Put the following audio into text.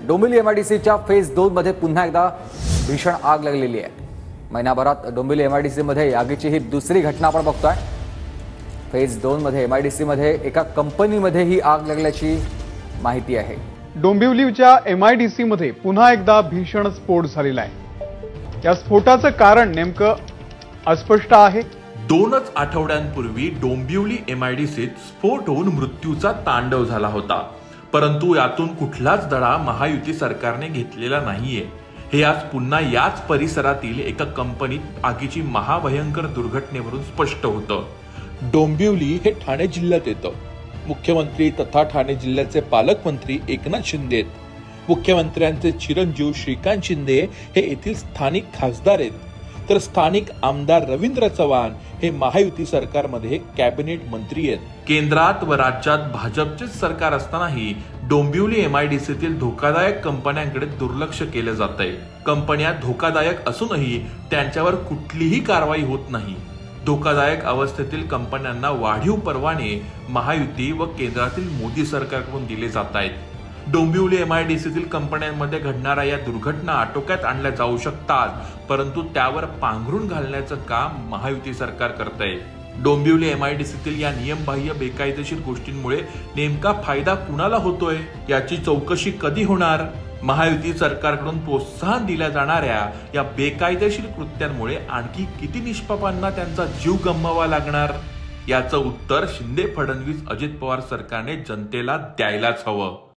Dombivli एमआयडीसीच्या phase 2 मध्ये पुन्हा एकदा भीषण आग लागलेली आहे। महिनाभरात डोंबिवली एमआयडीसी मध्ये आगीची ही दुसरी घटना आपण बघतोय। फेज 2 मध्ये एमआयडीसी मध्ये एका कंपनीमध्ये ही आग लागल्याची माहिती आहे। डोंबिवलीच्या एमआयडीसी मध्ये पुन्हा एकदा भीषण स्फोट झालेला आहे। या स्फोटाचं कारण नेमकं अस्पष्ट आहे। 2च आठवड्यांपूर्वी डोंबिवली एमआयडीसीत स्फोट होऊन मृत्यूचा तांडव झाला होता, परंतु यातून कुठलाच धडा महायुती सरकारने घेतलेला नाहीये। हे आज पुन्हा याच परिसरातील एका कंपनीत आगीची महाभयंकर दुर्घटनेवरून स्पष्ट होतं। डोंबिवली हे ठाणे जिल्ह्यात येतं। मुख्यमंत्री तथा ठाणे जिल्ह्याचे पालकमंत्री एकनाथ शिंदे, मुख्यमंत्र्यांचे चिरंजीव श्रीकांत शिंदे हे येथील स्थानिक खासदार आहेत, तर स्थानिक आमदार रवींद्र चव्हाण हे महायुती सरकारमध्ये कॅबिनेट मंत्री आहेत। केंद्रात व राज्यात भाजपचे सरकार असतानाही डोंबिवली एमआयडीसीतील धोकादायक कंपन्यांकडे दुर्लक्ष केलं जातंय। कंपन्या धोकादायक असूनही त्यांच्यावर कुठलीही कारवाई होत नाही। धोकादायक अवस्थेतील कंपन्यांना वाढीव परवाने महायुती व केंद्रातील मोदी सरकारकडून दिले जात आहेत। डोंबिवली एमआयडीसीतील कंपन्यांमध्ये घडणाऱ्या या दुर्घटना आटोक्यात आणल्या जाऊ शकतात, परंतु त्यावर पांघरून घालण्याचं काम महायुती सरकार करतंय। डोंबिवली एमआयडीसीतील या नियमबाह्य बेकायदेशीर गोष्टींमुळे नेमका फायदा कुणाला होतोय, याची चौकशी कधी होणार? महायुती सरकारकडून प्रोत्साहन दिल्या जाणाऱ्या या बेकायदेशीर कृत्यांमुळे आणखी किती निष्पापांना त्यांचा जीव गमवावा लागणार? याचं उत्तर शिंदे फडणवीस अजित पवार सरकारने जनतेला द्यायलाच हवं।